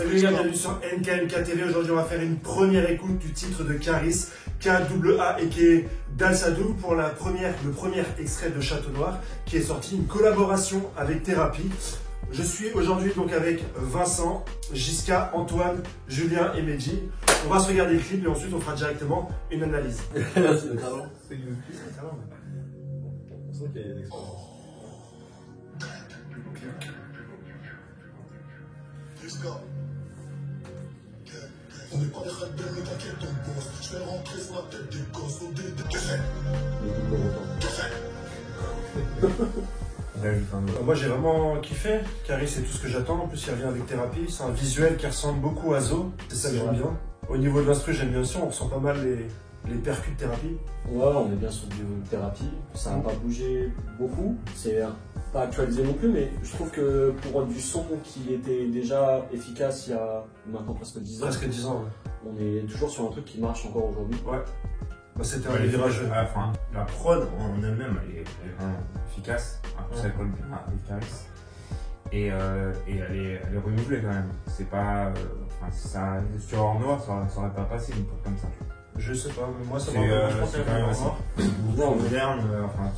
Salut les gars, bienvenue sur NKMK TV. Aujourd'hui, on va faire une première écoute du titre de Karis, K-A-A et qui est Dalsadou pour le premier extrait de Château Noir qui est sorti, une collaboration avec Thérapie. Je suis aujourd'hui donc avec Vincent, Jiska, Antoine, Julien et Medji. On va se regarder le clip et ensuite on fera directement une analyse. C'est le talent. C'est le talent. On sent qu'il y a des extraits. On n'est pas des radins, mais t'inquiète, on bosse. Je vais rentrer sur la tête des gosses. Au dé, Moi j'ai vraiment kiffé. Karis, c'est tout ce que j'attends. En plus, il revient avec Thérapie. C'est un visuel qui ressemble beaucoup à Zo. C'est ça que j'aime bien. Au niveau de l'instru, j'aime bien aussi. On ressent pas mal les percus de Thérapie. Ouais, on est bien sur du Thérapie. Ça n'a pas bougé beaucoup. C'est pas actualisé non plus, mais je trouve que pour du son qui était déjà efficace il y a maintenant presque 10 ans. Presque 10 ans, ouais. On est toujours sur un truc qui marche encore aujourd'hui. Ouais. Bah, c'était un virage. Enfin, la prod en elle-même, elle est vraiment efficace. Ça colle bien avec Karis. Et elle est renouvelée quand même. C'est pas. Enfin, ça, sur Hors Noir, ça aurait pas passé une prod comme ça. Je sais pas, mais moi ça C'est quand même assez moderne. Enfin,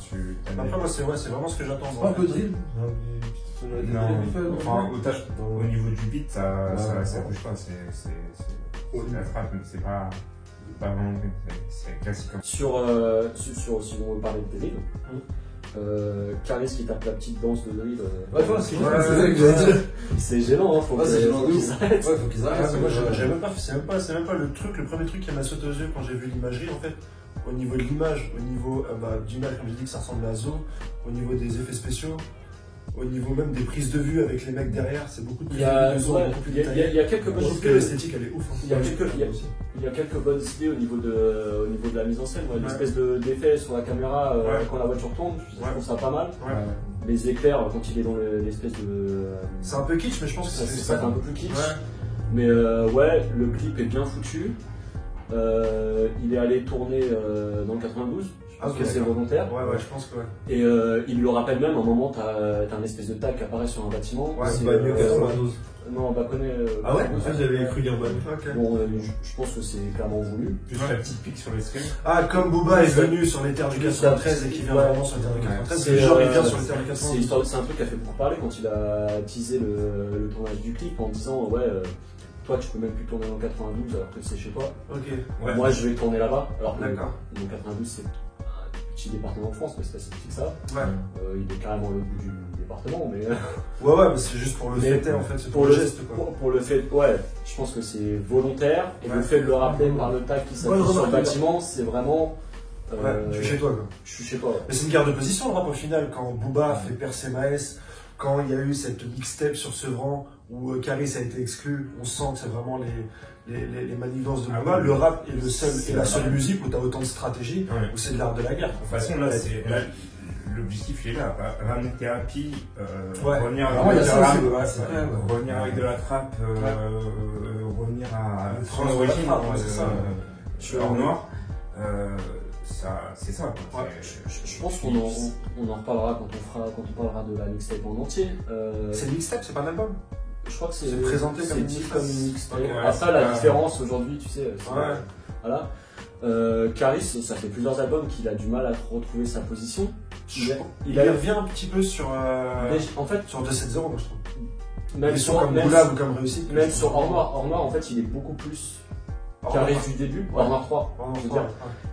après, moi c'est vraiment ce que j'attends. C'est pas un peu drill. Non, enfin, au niveau du beat, ça bouge pas. C'est la frappe, mais c'est pas vraiment. C'est classique. Sur si on veut parler de drill, Karis qui tape la petite danse de drill. Ouais, c'est ça que j'allais dire. C'est gênant, hein, faut qu'ils s'arrêtent. Ouais, faut qu'ils arrêtent. Moi, c'est même pas le premier truc qui m'a sauté aux yeux quand j'ai vu l'imagerie en fait. Au niveau de l'image, au niveau du mal, comme j'ai dit que ça ressemble à Zo, au niveau des effets spéciaux, au niveau même des prises de vue avec les mecs derrière, c'est beaucoup de prises de vue de Zo, beaucoup plus détaillées. Il y a quelques bonnes idées. L'esthétique elle est ouf. Il y a quelques bonnes idées au niveau de la mise en scène, l'espèce d'effet sur la caméra quand la voiture tourne, je trouve ça pas mal. Ouais. Les éclairs quand il est dans l'espèce de. C'est un peu kitsch, mais je pense que ça fait un peu plus kitsch. Ouais. Mais ouais, le clip est bien foutu. Il est allé tourner dans le 92. Je pense que c'est volontaire. Ouais, je pense que ouais. Et il le rappelle même, à un moment, t'as un espèce de tag qui apparaît sur un bâtiment. Ouais, c'est Bagneux 92. Non, bah connaît. Ah ouais, j'avais cru lire Bagneux. Bon, je pense que c'est clairement voulu. Plus la petite pique sur les streams. Ah, comme Booba est venu sur les terres du 93 et qui vient vraiment sur les terres du 93, c'est genre il vient sur les terres du 93. C'est un truc qui a fait beaucoup parler quand il a teasé le tournage du clip en disant ouais. Toi, tu peux même plus tourner dans 92 alors que c'est chez toi. Ok. Ouais. Moi, je vais tourner là-bas. Alors que d'accord. Donc 92, c'est un petit département de France, mais c'est pas si petit que ça. Ouais. Il est carrément au bout du département, mais. Ouais, mais c'est juste pour le fêter en fait. C'est pour le geste quoi. Pour le fait, ouais. Je pense que c'est volontaire et le fait de le rappeler par le tag qui s'affiche sur le bâtiment, c'est vraiment. Je suis chez toi quoi. Je suis chez toi. Mais c'est une guerre de position le rap au final quand Booba fait percer Maes, quand il y a eu cette mixtape sur Sevran où Karis a été exclu, on sent que c'est vraiment les manigances de Booba. Le rap est la seule musique où tu as autant de stratégie, où c'est de l'art de la guerre. De toute façon, là, l'objectif il est là, ramener Thérapie, revenir avec de la trappe, revenir à l'origine, Hors Noir. C'est ça. Je pense qu'on en reparlera quand on parlera de la mixtape en entier. C'est une mixtape, c'est pas un album. Je crois que c'est présenté comme une mixtape. Okay, Après, la différence aujourd'hui, tu sais, voilà. Karis, ça fait plusieurs albums qu'il a du mal à retrouver sa position. Il revient un petit peu sur. En fait, sur 270, moi je trouve. Même sur comme Boulab ou comme Réussite. Même sur Hors Noir, en fait, il est beaucoup plus. Karis du début, Hors Noir 3, je veux dire,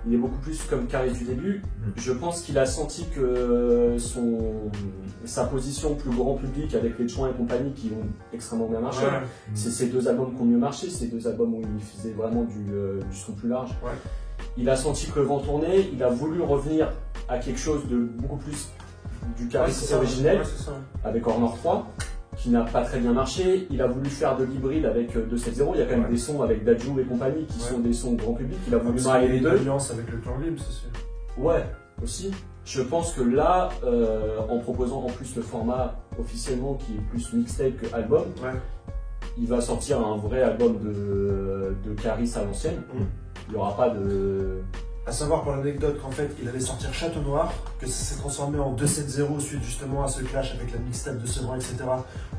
il est beaucoup plus comme Karis du début. Je pense qu'il a senti que sa position plus grand public avec les Chouins et compagnie qui ont extrêmement bien marché, c'est ces deux albums qui ont mieux marché, ces deux albums où il faisait vraiment du son plus large. Ouais. Il a senti que le vent tournait, il a voulu revenir à quelque chose de beaucoup plus du Karis originel avec Hors Noir 3. Qui n'a pas très bien marché, il a voulu faire de l'hybride avec 270, il y a quand même des sons avec Dadju et compagnie qui sont des sons grand public, il a voulu marier les deux. L'alliance avec le clan libre, c'est sûr. Ouais, aussi. Je pense que là, en proposant en plus le format officiellement qui est plus mixtape que album, il va sortir un vrai album de Karis à l'ancienne. Il n'y aura pas de À savoir pour l'anecdote qu'en fait, il allait sortir Château Noir, que ça s'est transformé en 270 suite justement à ce clash avec la mixtape de Sevran, etc.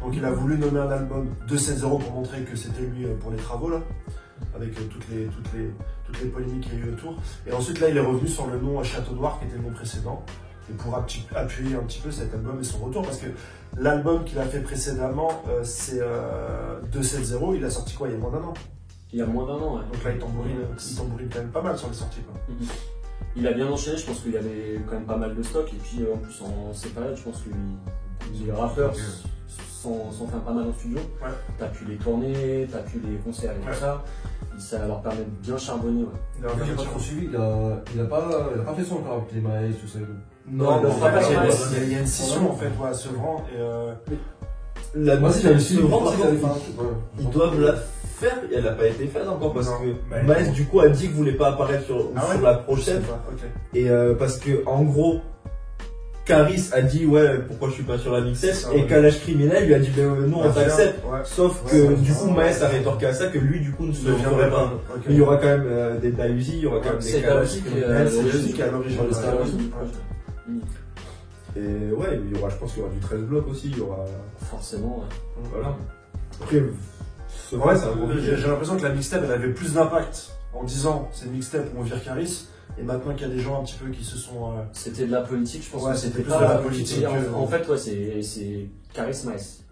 Donc il a voulu nommer un album 270 pour montrer que c'était lui pour les travaux là, avec toutes les polémiques qu'il y a eu autour. Et ensuite là, il est revenu sur le nom Château Noir qui était le nom précédent, et pour appuyer un petit peu cet album et son retour, parce que l'album qu'il a fait précédemment, c'est 270, il a sorti quoi il y a moins d'un an. Il y a moins d'un an, ouais. Donc là, il tambourine quand même pas mal sur les sorties, quoi. Il a bien enchaîné, je pense qu'il y avait quand même pas mal de stock, et puis en plus en ces périodes, je pense que les rappeurs s'en fait pas mal en studio. Ouais. T'as pu les tournées, t'as pu les concerts et tout ça. Ça leur permet de bien charbonner. Ouais. J'ai pas trop suivi, il a pas fait son encore avec les maïs, tout ça. Non, il y a une scission en fait, à Sevran. Moi aussi j'avais suivi, Ils doivent la faire, et elle n'a pas été faite encore parce que Maes du coup a dit qu'il voulait pas apparaître sur la prochaine. Et parce que en gros, Caris a dit ouais pourquoi je suis pas sur la mixtape et Kalash Criminel lui a dit non on t'accepte. Sauf que du coup Maes a rétorqué à ça que lui du coup ne se viendrait pas. Mais il y aura quand même des Dahuzi, il y aura quand même des Kalash Dahuzi qui est à l'origine de Star Wars. Et ouais, il y aura, je pense qu'il y aura du 13 blocs aussi, il y aura. Forcément, ouais. Voilà. Après, j'ai l'impression que la mixtape elle avait plus d'impact en disant c'est une mixtape où on vire Caris. Et maintenant qu'il y a des gens un petit peu qui se sont. C'était de la politique, je pense que c'était plus de la politique. En fait, ouais, c'est Caris Maes.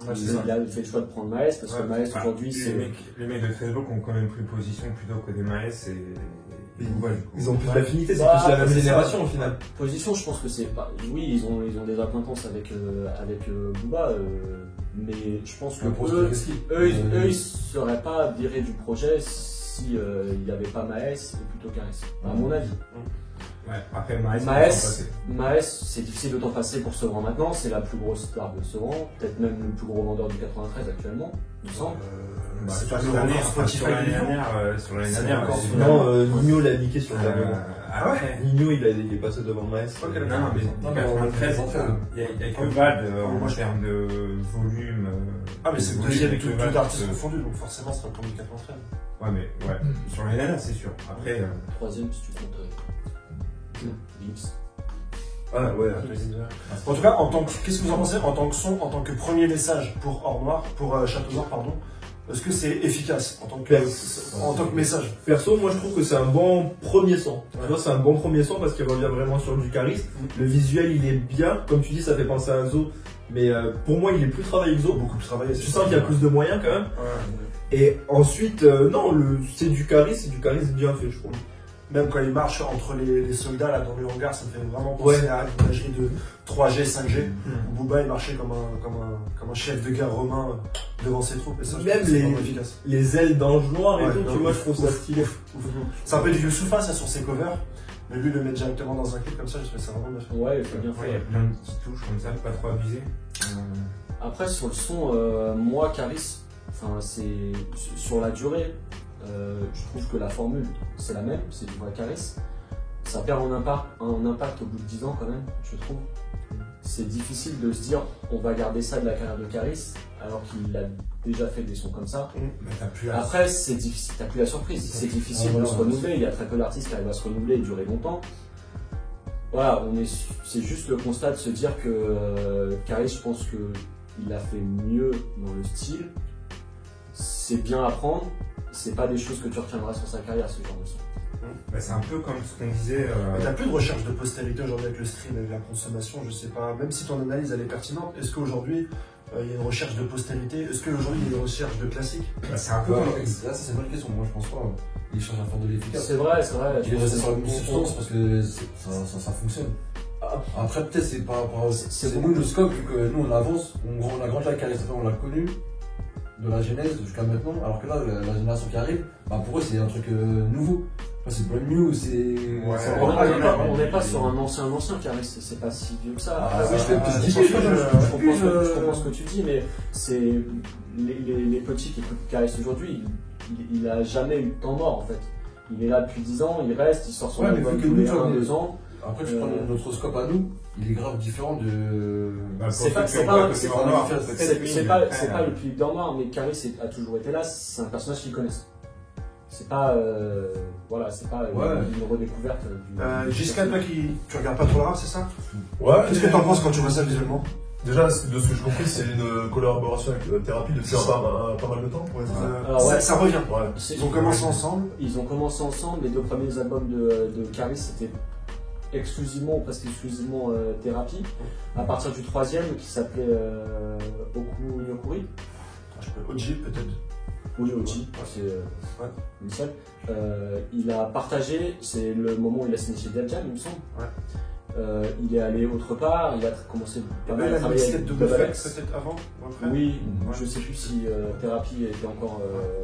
Il a fait le choix de prendre Maes parce que Maes aujourd'hui c'est. Les mecs de 13 blocs ont quand même pris position plutôt que des Maes et. Ils ont plus d'affinité, c'est plus la même génération au final. Position, je pense que c'est pas. Oui, ils ont des acquaintances avec Booba, mais je pense que eux, ils seraient pas virés du projet si il n'y avait pas Maes et plutôt Caris. À mon avis. Ouais, après Maes, c'est difficile de t'en passer pour Sevran maintenant, c'est la plus grosse star de Sevran, peut-être même le plus gros vendeur du 93 actuellement, il me semble. C'est pas le record Spotify sur l'année dernière. Non, Nino l'a niqué sur l'album. Ah ouais. Nino il est passé devant Maes. Non, mais 93, il y a que Vald en termes de volume. Ah, mais c'est le deuxième et tout artiste confondu, donc forcément c'est le premier 93. Ouais, mais ouais, sur l'année dernière, c'est sûr. Après. Troisième si tu comptes. Gims. Ah ouais. En tout cas, qu'est-ce que vous en pensez en tant que son, en tant que premier message pour Or Noir, pour Château Noir, pardon? Est-ce que c'est efficace en tant que message? Perso, moi je trouve que c'est un bon premier son. Tu vois, c'est un bon premier son parce qu'il revient vraiment sur du charisme. Le visuel il est bien, comme tu dis, ça fait penser à Zo, mais pour moi il est plus travaillé que Zo. Beaucoup plus travaillé. Tu sens qu'il y a plus de moyens quand même. Et ensuite, non, c'est du charisme bien fait, je trouve. Même quand il marche entre les soldats là dans le hangar, ça me fait vraiment penser à l'imagerie de 3G, 5G, où Booba il marchait comme un chef de guerre romain devant ses troupes. Et ça, même les ailes d'ange noir et tout, tu vois, je trouve ça stylé. C'est un peu du Youssoufa ça sur ses covers, mais lui le met directement dans un clip comme ça, je trouve ça vraiment bien fait. Ouais, il faut bien faire. Il y a plein de petites touches comme ça, pas trop abusé. Après sur le son, moi Caris, c'est sur la durée. Je trouve que la formule c'est la même, c'est du vrai Caris. Ça perd en impact au bout de 10 ans quand même, je trouve. C'est difficile de se dire on va garder ça de la carrière de Caris alors qu'il a déjà fait des sons comme ça. Après c'est difficile, t'as plus la surprise, c'est difficile de se renouveler, il y a très peu d'artistes qui arrivent à se renouveler et durer longtemps. Voilà, c'est juste le constat de se dire que Caris, je pense qu'il a fait mieux dans le style. C'est bien à prendre. C'est pas des choses que tu retiendras sur sa carrière, ce genre de son. C'est un peu comme ce qu'on disait. T'as plus de recherche de postérité aujourd'hui avec le stream, avec la consommation, je sais pas. Même si ton analyse elle est pertinente, est-ce qu'aujourd'hui il y a une recherche de postérité? Est-ce qu'aujourd'hui il y a une recherche de classique? C'est un peu. Là, ça c'est une bonne question. Moi je pense pas. Ils cherchent à faire de l'efficace. C'est vrai. Il est resté sur la même substance parce que ça fonctionne. Après peut-être c'est pas. C'est nous le scope que nous on avance, on a grandi la carrière, on l'a connu. De la genèse jusqu'à maintenant, alors que là, la génération qui arrive, pour eux c'est un truc nouveau. C'est brand new, c'est. On n'est pas sur un ancien qui arrive, c'est pas si vieux que ça. Je comprends ce que tu dis, mais c'est les petits qui écoutent Caris aujourd'hui, il a jamais eu de temps mort en fait. Il est là depuis 10 ans, il reste, il sort son album tous les 1-2 ans. Après, tu prends notre scope à nous, il est grave différent de. C'est pas le public d'Or Noir, mais Caris a toujours été là, c'est un personnage qu'ils connaissent. c'est pas une redécouverte du. Jusqu'à toi tu regardes pas trop le rap, c'est ça? Ouais. Qu'est-ce que t'en penses quand tu vois ça visuellement? Déjà, de ce que j'ai compris, c'est une collaboration avec Thérapie depuis pas mal de temps. Alors, ça revient. Ouais. Ils ont commencé ensemble. Ils ont commencé ensemble. Les 2 premiers albums de Caris, c'était exclusivement ou presque exclusivement Thérapie. À partir du 3e, qui s'appelait Oku Nyokuri. Oji, peut-être. Oui, Oji, c'est Michel. Il a partagé, c'est le moment où il a signé chez Def Jam, il me semble. Il est allé autre part, il a commencé à travailler avec Double Flex peut-être avant ou après. Oui, je sais plus si Thérapie était encore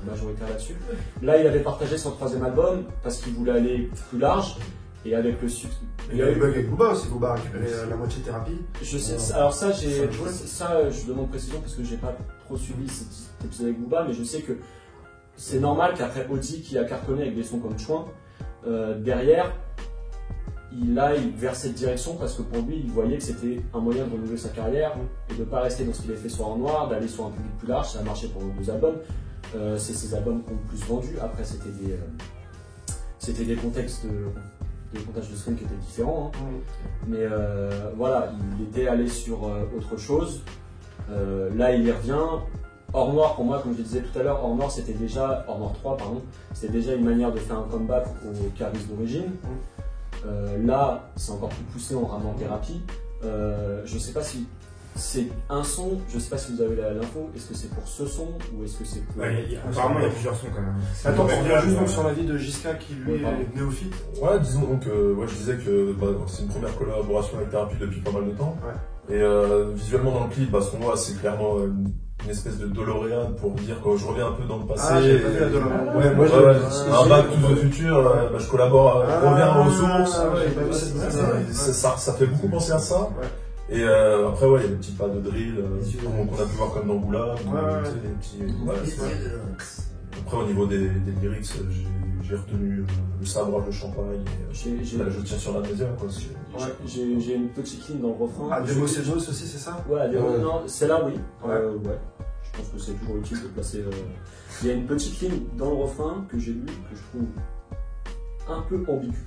majoritaire là-dessus. Là, il avait partagé son 3e album parce qu'il voulait aller plus large et avec le succès. Il y a eu bug avec Booba aussi, Booba a récupéré la moitié de Thérapie. Je sais, alors ça, je demande précision parce que j'ai pas trop suivi cet épisode avec Booba, mais je sais que c'est normal qu'après Audi qui a cartonné avec des sons comme Chouin, derrière, il aille vers cette direction parce que pour lui, il voyait que c'était un moyen de renouveler sa carrière et de ne pas rester dans ce qu'il avait fait sur En Noir, d'aller sur un public plus large. Ça a marché pendant 2 albums. C'est ses albums qui ont le plus vendu. Après, c'était des contextes des comptages de stream qui étaient différents. Hein. Mais voilà, il était allé sur autre chose. Là, il y revient. Hors Noir, pour moi, comme je le disais tout à l'heure, Hors Noir 3, pardon, c'était déjà une manière de faire un comeback au Caris d'origine. Là, c'est encore plus poussé en ramenant Thérapie. Je sais pas si c'est un son, je sais pas si vous avez l'info, est-ce que c'est pour ce son ou est-ce que c'est pour... Apparemment, il y a plusieurs sons quand même. Attends, on revient juste donc sur l'avis de Jiska qui lui est néophyte. Ouais, disons donc, je disais que c'est une première collaboration avec Thérapie depuis pas mal de temps. Et visuellement dans le clip, ce qu'on voit, c'est clairement une espèce de DeLorean pour dire que je reviens un peu dans le passé. Ah, j'ai pas vu la DeLorean. Ouais, moi un Back to the Future, je collabore, reviens aux sources. Ça fait beaucoup penser à ça. Et après, il y a des petits pas de drill qu'on a pu voir comme dans Boula. Après, au niveau des lyrics, j'ai retenu le sabre, le champagne. Je tiens sur l'amnésia, quoi. J'ai une petite ligne dans le refrain. Ah, Demo c'est Joss aussi, c'est ça? Ouais, non, c'est là, oui. Ouais. Je pense que c'est toujours utile de placer. Il y a une petite ligne dans le refrain que j'ai lue, que je trouve un peu ambiguë.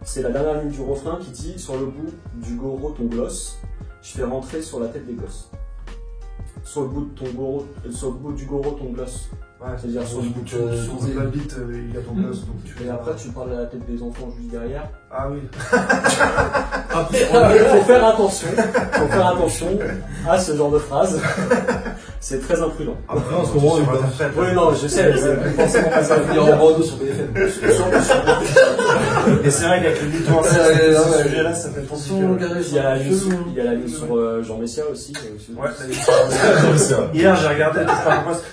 C'est la dernière ligne du refrain qui dit: sur le bout du goro ton gloss, je fais rentrer sur la tête des gosses. Sur le bout du goro ton gloss. Ouais, c'est-à-dire sur le bout de la bite, il y a ton gloss. Et après, tu parles de la tête des enfants juste derrière. Ah oui. Après, il faut faire attention à ce genre de phrase. C'est très imprudent. Après, en ce moment, oui, non, je sais, c'est forcément pas ça. Il y a en bandeau sur BFM. Et c'est vrai qu'avec le mytho, ce sujet-là, ça fait penser. Il y a la news sur Jean Messia aussi. Ouais, hier, j'ai regardé.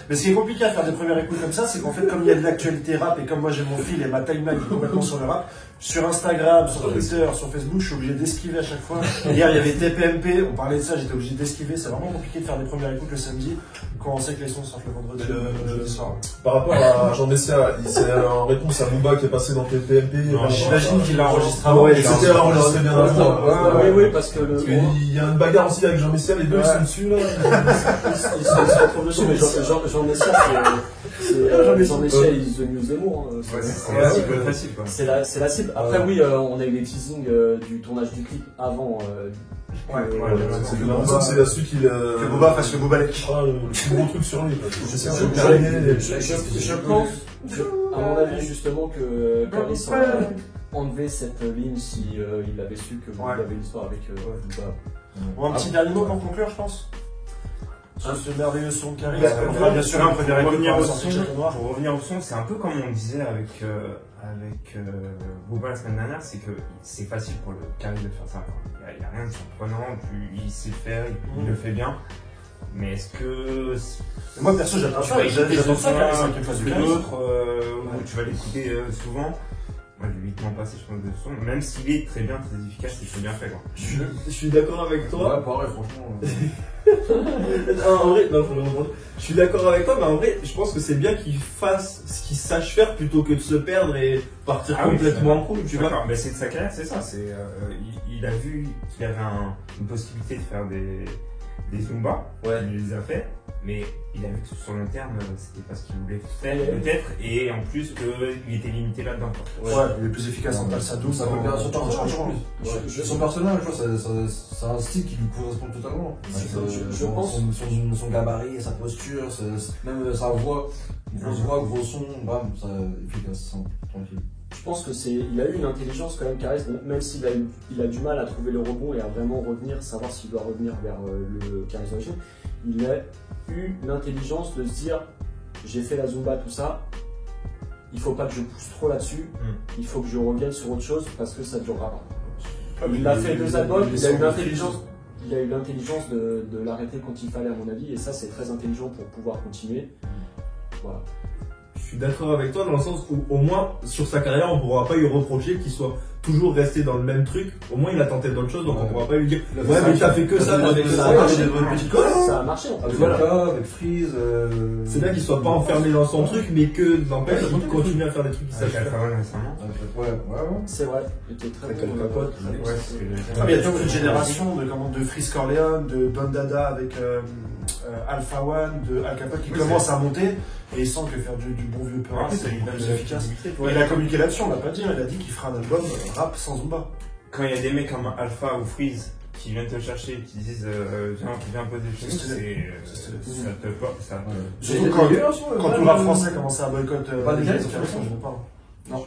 Mais ce qui est compliqué à faire des premières écoutes comme ça, c'est qu'en fait, comme il y a de l'actualité rap et comme moi j'ai mon fil et ma timeline est complètement sur le rap, sur Instagram, sur Twitter, sur Facebook, je suis obligé d'esquiver à chaque fois. Hier, il y avait TPMP, on parlait de ça, j'étais obligé d'esquiver. C'est vraiment compliqué de faire des premières écoutes le samedi quand on sait que les sons sortent le vendredi, le jeudi soir. Par rapport à Jean Messia, c'est en réponse à Booba qui est passé dans TPMP. J'imagine qu'il l'a enregistré. Ah ouais, c'était enregistré bien avant. Oui, parce que il y a une bagarre aussi avec Jean Messia, les deux ils sont dessus là. Ils se retrouvent dessus, mais Jean Messia, Jean Messia, il The New Zemmour. C'est la cible facile, quoi. C'est la cible. Après, oui, on a eu des teasings du tournage du clip avant. C'est la suite que Booba fasse le Booba Lek. Le plus gros truc sur lui. Je pense, à mon avis, justement, que Caris aurait enlevé cette ligne si il avait su que Booba avait une histoire avec Booba. Un petit dernier mot pour conclure, je pense. Sur ce merveilleux son de Caris. Bien sûr, un premier pour revenir au son, c'est un peu comme on disait avec Booba la semaine dernière, c'est que c'est facile pour le Caris de faire ça. Il n'y a rien de surprenant, il sait le faire, il le fait bien. Mais est-ce que... Moi perso j'attends ça, j'attends ça qu'il fasse du Caris. D'autres où tu vas l'écouter souvent. Moi j'ai 8 mois passé je pense de son, même s'il est très bien, très efficace et très bien fait quoi. Je suis d'accord avec toi. Ouais, pareil, franchement. En vrai, je suis d'accord avec toi, mais en vrai, je pense que c'est bien qu'il fasse ce qu'il sache faire plutôt que de se perdre et partir complètement en couille, tu vois. Mais c'est de sa carrière, c'est ça. Il a vu qu'il y avait une possibilité de faire des Zumba, il les a fait, Mais il a vu que sur le long terme, c'était pas ce qu'il voulait faire peut-être, et en plus qu'il était limité là-dedans. Ouais, il est plus efficace en Dalsadou. Ça peut perdre son personnage en plus. Son personnage, c'est un style qui lui correspond totalement. Je pense. Son gabarit, sa posture, même sa voix, grosse voix, gros son, bam, ça efficace, tranquille. Je pense que il a eu une intelligence quand même, Caris, même s'il a du mal à trouver le rebond et à vraiment revenir, savoir s'il doit revenir vers le Caris d'origine. Il a eu l'intelligence de se dire, j'ai fait la Zumba, tout ça, il faut pas que je pousse trop là-dessus, il faut que je revienne sur autre chose parce que ça ne durera pas. Il a fait 2 albums, il a eu l'intelligence de l'arrêter quand il fallait, à mon avis, et ça c'est très intelligent pour pouvoir continuer. Voilà. Je suis d'accord avec toi dans le sens où au moins sur sa carrière on ne pourra pas lui reprocher qu'il soit toujours resté dans le même truc. Au moins il a tenté d'autres choses, donc on ne pourra pas lui dire ouais mais t'as fait que ça, t'as fait que ça. Ça a marché en fait. Avec Freeze. C'est là qu'il soit pas enfermé dans son truc, mais que n'empêche il continue à faire des trucs qui Avec s'achètent. Alpha One récemment. Ouais. C'est vrai, il était très bon. Capote. Il y a toute une génération de Freeze Corleone, de Don Dada avec Alpha One, de Al Capote qui commence à monter et il sent que faire du bon vieux peur c'est plus efficace. Il a communiqué là-dessus, on l'a pas dit, il a dit qu'il fera un album rap sans Zumba. Quand il y a des mecs comme Alpha ou Freeze qui viennent te chercher, qui disent viens poser chez nous, ça te. Surtout quand tout le rap français commençait à boycotter Pas des je ne parle. Non,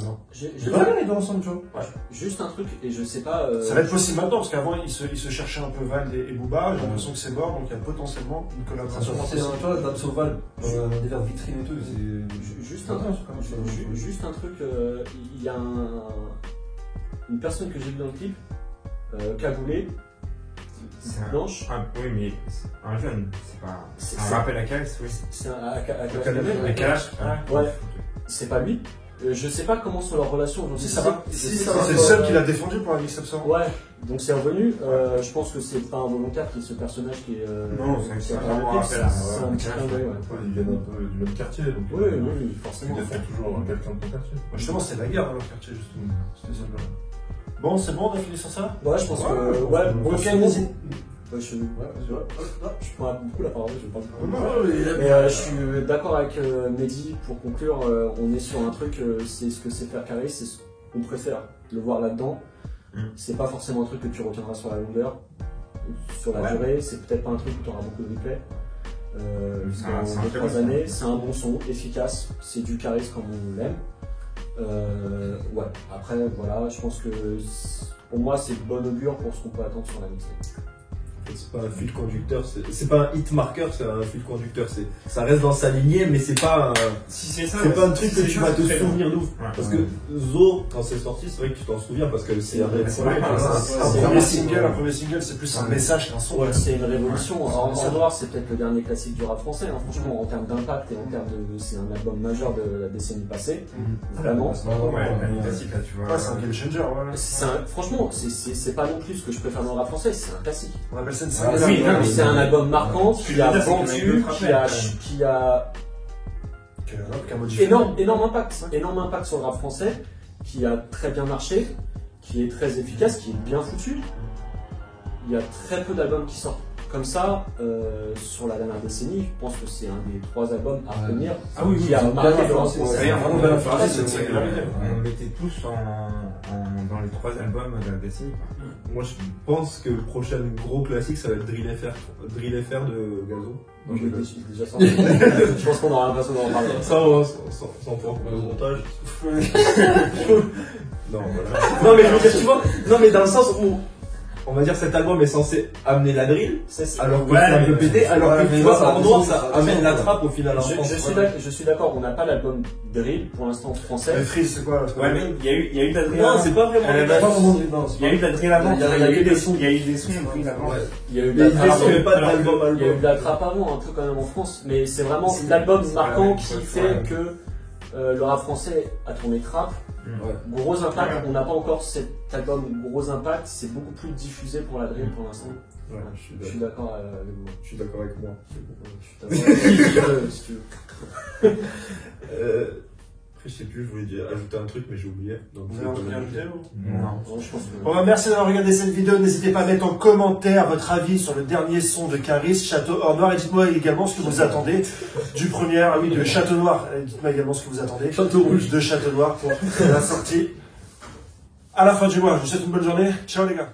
non. J'ai pas les deux ensemble, tu vois. Ouais. Juste un truc, et je sais pas. Ça va être possible maintenant, parce qu'avant ils se cherchaient un peu Vald et Booba, j'ai l'impression que c'est mort, donc il y a potentiellement une collaboration. Toi, Damso Val, des verres vitrines et tout, c'est. Juste un truc, il y a une personne que j'ai vue dans le clip, cagoulée, blanche. Oui, mais un jeune, c'est pas un rappel à Caris, oui. C'est un Kalash. Ouais, c'est pas lui. Je sais pas comment sont leurs relations aujourd'hui. C'est le seul qui l'a défendu pour la mix-up. Ouais, donc c'est revenu. Je pense que c'est pas involontaire qu'il y ait ce personnage qui est. Non, c'est vraiment un rappel à. C'est un petit clin d'œil, ouais. Ils viennent un peu du même quartier, donc. Oui, forcément. Ils défendent toujours quelqu'un de ton quartier. Justement, c'est la guerre dans leur quartier, justement. C'était ça. Bon, c'est bon, on a fini sur ça? Ouais, je pense que. Ouais, bon, Kennedy. Ouais, je prends beaucoup la parole, je parle beaucoup. Mais je suis d'accord avec Mehdi, pour conclure, on est sur un truc, c'est ce que c'est faire Caris, c'est ce qu'on préfère, le voir là-dedans. C'est pas forcément un truc que tu retiendras sur la longueur, sur la durée, c'est peut-être pas un truc où tu auras beaucoup de replay. Dans 2-3 années, c'est un bon son, efficace, c'est du Caris comme on l'aime. Ouais, après, voilà, je pense que pour moi, c'est bon augure pour ce qu'on peut attendre sur la mixtape. C'est pas un fil conducteur, c'est pas un hit marqueur, c'est un fil conducteur. Ça reste dans sa lignée, mais c'est pas un, pas un truc que tu vas te souvenir d'où. Parce que Zo, quand c'est sorti, c'est vrai que tu t'en souviens parce que c'est un premier single, c'est plus un message qu'un son. C'est une révolution. En noir, c'est peut-être le dernier classique du rap français. Franchement, en termes d'impact et en termes c'est un album majeur de la décennie passée. Vraiment. Ouais, classique là, tu vois. C'est un game changer. Franchement, c'est pas non plus ce que je préfère dans le rap français. C'est un classique. Oui, c'est un album marquant qui a vendu, qui a énorme impact sur le rap français, qui a très bien marché, qui est très efficace, qui est bien foutu. Il y a très peu d'albums qui sortent comme ça sur la dernière décennie. Je pense que c'est un des 3 albums à retenir qui a marqué le rap français. On mettait tous dans les 3 albums de la décennie. Moi je pense que le prochain gros classique ça va être Drill FR de Gazo. Donc je l'ai déjà sorti. Je pense qu'on aura l'impression d'en parler. Sans faire le montage. Non, voilà. Non mais je veux dire, tu vois, dans le sens où on va dire cet album est censé amener la drill, alors que c'est un peu pété, alors que tu vois, en noir ça amène la trappe au final. Je suis d'accord, on n'a pas l'album drill pour l'instant français. Mais Freeze, c'est quoi? Ouais, mais il y a eu de la drill. Non, c'est pas vraiment. Il y a eu de la drill avant. Il y a eu des sons. Il y a eu des sons drill avant. Il y a eu de la trappe avant, un peu quand même en France, mais c'est vraiment l'album marquant qui fait que le rap français a tourné trap. Gros impact, on n'a pas encore cet album gros impact, c'est beaucoup plus diffusé pour la drill pour l'instant. Je suis d'accord avec vous. Je suis d'accord avec moi. Je suis d'accord avec si tu veux. Je sais plus, je voulais ajouter un truc, mais j'ai oublié. Donc, vous avez un truc à ajouter Non, je pense que... Bon, merci d'avoir regardé cette vidéo. N'hésitez pas à mettre en commentaire votre avis sur le dernier son de Caris, Château Or Noir. Et dites-moi également ce que vous attendez du premier, de Château Noir. Dites-moi également ce que vous attendez. Château Rouge. De Château Noir pour la sortie à la fin du mois. Je vous souhaite une bonne journée. Ciao les gars.